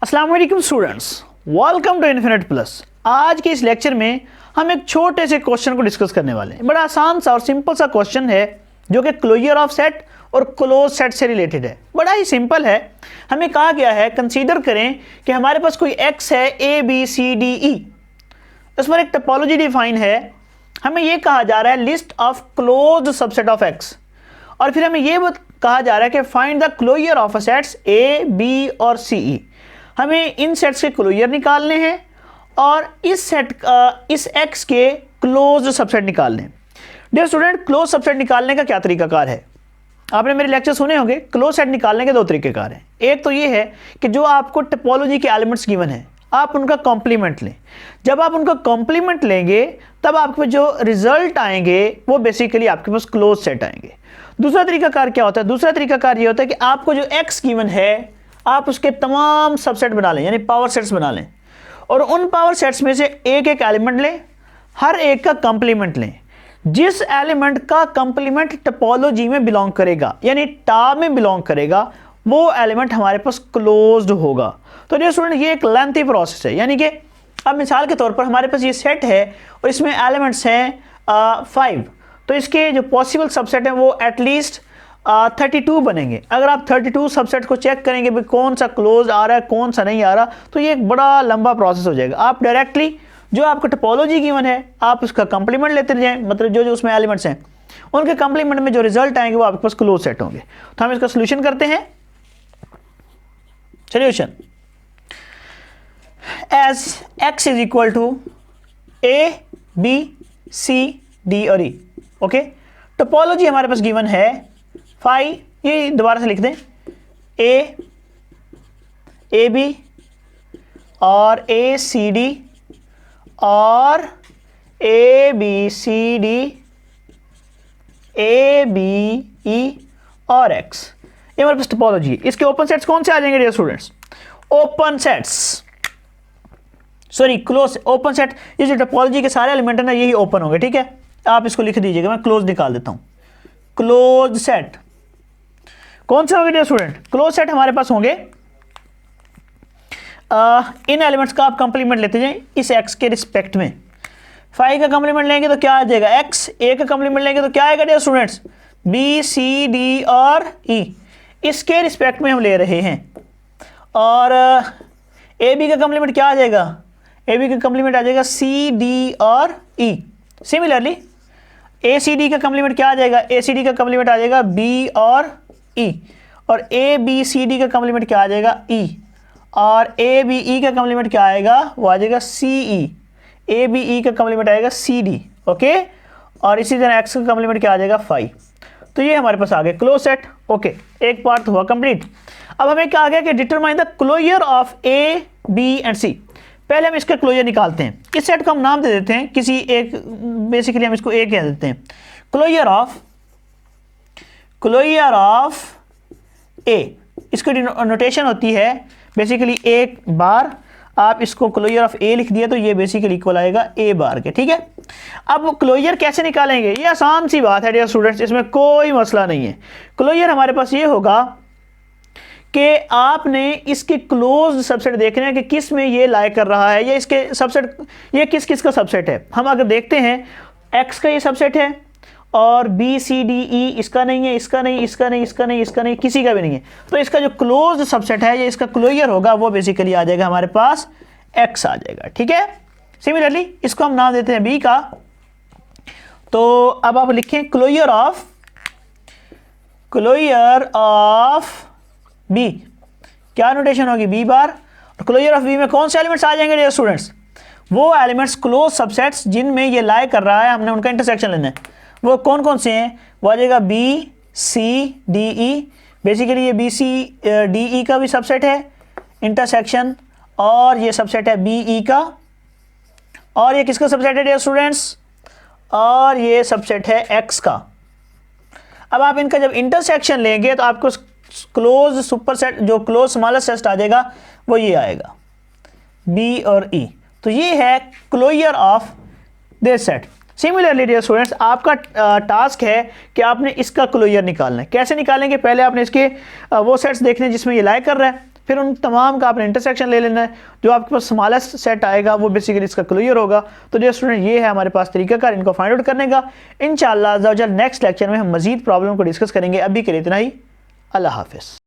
अस्सलाम वालेकुम students, welcome to Infinite Plus. आज के इस लेक्चर में हम एक छोटे से क्वेश्चन को डिस्कस करने वाले हैं। बड़ा आसान सा और सिंपल सा क्वेश्चन है जो कि क्लोजर ऑफ सेट और क्लोज सेट से रिलेटेड है। बड़ा ही सिंपल है। हमें कहा गया है कंसीडर करें कि हमारे पास कोई एक्स है ए बी सी डी ई, इस पर एक टोपोलॉजी डिफाइन है। हमें यह कहा जा रहा है list of close subset of X, और फिर हमें यह कहा जा रहा है कि find the closure of sets A B और सी ई। हमें इन सेट्स के क्लोजर निकालने हैं और इस एक्स के क्लोज सबसेट निकालने हैं। डियर स्टूडेंट, क्लोज सबसेट निकालने का क्या तरीकाकार है? आपने मेरे लेक्चर सुने होंगे। क्लोज सेट निकालने के दो तरीकेकार हैं। एक तो ये है कि जो आपको टोपोलॉजी के एलिमेंट्स गिवन है आप उनका कॉम्प्लीमेंट लें। जब आप उनका कॉम्प्लीमेंट लेंगे तब आपके पास जो रिजल्ट आएंगे वो बेसिकली आपके पास क्लोज सेट आएंगे। दूसरा तरीकाकार क्या होता है? दूसरा तरीकाकार ये होता है कि आपको जो एक्स गिवन है आप उसके तमाम सबसेट बना लें, यानी पावर सेट्स बना लें, और उन पावर सेट्स में से एक एक एलिमेंट लें, हर एक का कंप्लीमेंट लें। जिस एलिमेंट का कंप्लीमेंट टोपोलॉजी में बिलोंग करेगा, यानी टा में बिलोंग करेगा, वो एलिमेंट हमारे पास क्लोज्ड होगा। तो डियर स्टूडेंट, ये एक लेंथी प्रोसेस है। यानी कि अब मिसाल के तौर पर हमारे पास ये सेट है और इसमें एलिमेंट्स हैं 5, तो इसके जो पॉसिबल सबसेट हैं वो एटलीस्ट 32 बनेंगे। अगर आप 32 सबसेट को चेक करेंगे भी कौन सा क्लोज आ रहा है कौन सा नहीं आ रहा, तो ये एक बड़ा लंबा प्रोसेस हो जाएगा। आप डायरेक्टली जो आपका टोपोलॉजी गिवन है आप उसका कंप्लीमेंट लेते जाएं, मतलब जो जो उसमें एलिमेंट्स हैं उनके कंप्लीमेंट में जो रिजल्ट आएंगे वो आपके पास क्लोज सेट होंगे। तो हम इसका सोल्यूशन करते हैं। Solution as X is equal to A B C D और ई। ओके, टोपोलॉजी हमारे पास गिवन है 5, ये दोबारा से लिख दें, ए बी और ए सी डी और A B C D, A B E और एक्स। ये हमारे पास टोपोलॉजी है। इसके ओपन सेट्स कौन से आ जाएंगे dear students? Open sets, sorry close open set. ये जो टोपोलॉजी के सारे एलिमेंट है ना यही ओपन होंगे। ठीक है, आप इसको लिख दीजिएगा, मैं क्लोज निकाल देता हूं। क्लोज सेट कौन से होंगे डियर स्टूडेंट? क्लोज सेट हमारे पास होंगे इन एलिमेंट्स का आप कंप्लीमेंट लेते जाएं इस एक्स के रिस्पेक्ट में। 5 का कंप्लीमेंट लेंगे तो क्या आ जाएगा? एक्स। ए का कंप्लीमेंट लेंगे तो क्या आएगा dear students? B C D और ई। इसके रिस्पेक्ट में हम ले रहे हैं। और ए बी का कंप्लीमेंट क्या आ जाएगा? ए बी का कंप्लीमेंट आ जाएगा सी डी और ई। सिमिलरली ए सी डी का कंप्लीमेंट क्या आ जाएगा? ए सी डी का कंप्लीमेंट आ जाएगा बी और ई। और ए बी सी डी का कंप्लीमेंट क्या आ जाएगा? ई। और ए बी ई का कंप्लीमेंट क्या आएगा? वो आ जाएगा सी ई। ए बी ई का कंप्लीमेंट आएगा सी डी। ओके, और इसी तरह एक्स का कंप्लीमेंट क्या आ जाएगा? 5। तो ये हमारे पास आ गए क्लोज सेट। ओके, एक पार्ट हुआ कंप्लीट। अब हमें क्या आ गया कि determine the closure of A B and C. पहले हम इसका क्लोजर निकालते हैं। इस सेट को हम नाम दे देते हैं किसी एक, बेसिकली हम इसको ए कह देते हैं। क्लोजर ऑफ ए, इसकी नोटेशन होती है बेसिकली एक बार। आप इसको क्लोजर ऑफ ए लिख दिया तो ये बेसिकली इक्वल आएगा ए बार के। ठीक है, अब क्लोजर कैसे निकालेंगे? ये आसान सी बात है डियर स्टूडेंट्स, इसमें कोई मसला नहीं है। क्लोजर हमारे पास ये होगा कि आपने इसके क्लोज सबसेट देखने हैं कि किस में ये लाई कर रहा है, या इसके सबसेट ये किस किस का सबसेट है। हम अगर देखते हैं एक्स का ये सबसेट है और बी सी डी ई इसका नहीं है, इसका नहीं, इसका नहीं, इसका नहीं, इसका नहीं, किसी का भी नहीं है, तो इसका जो क्लोज सबसेट है या इसका क्लोजर होगा वो बेसिकली आ जाएगा हमारे पास एक्स आ जाएगा। ठीक है, सिमिलरली इसको हम नाम देते हैं बी का। तो अब आप लिखें क्लोजर ऑफ बी, क्या नोटेशन होगी? B bar. और क्लोजर ऑफ बी में कौन से एलिमेंट्स आ जाएंगे डियर स्टूडेंट्स? वो एलिमेंट्स क्लोज सबसेट्स जिनमें ये लाई कर रहा है, हमने उनका इंटरसेक्शन लेना है। वो कौन कौन से हैं? वो आ जाएगा B C D E. Basically ये बी सी डी ई का भी सबसेट है इंटरसेक्शन, और ये सबसेट है बी ई का। और ये किसका सबसेट है डियर स्टूडेंट्स? और ये सबसेट है एक्स का। अब आप इनका जब इंटरसेक्शन लेंगे तो आपको क्लोज सुपर सेट, जो क्लोज स्मॉलेस्ट सेट आ जाएगा वो ये आएगा बी और ई। तो ये है closure of this set. Similarly dear students, आपका टास्क है कि आपने इसका क्लोजर निकालना है। कैसे निकालेंगे? पहले आपने इसके वो सेट्स देखने जिसमें ये लाई कर रहा है, फिर उन तमाम का आपने इंटरसेक्शन ले लेना है, जो आपके पास स्मॉलेस्ट सेट आएगा वो बेसिकली इसका क्लोजर होगा। तो जो स्टूडेंट ये है हमारे पास तरीकाकार इनको फाइंड आउट करने का। इंशाअल्लाह नेक्स्ट लेक्चर में हम मजीद प्रॉब्लम को डिस्कस करेंगे। अभी के लिए इतना ही, अल्लाह हाफिज़।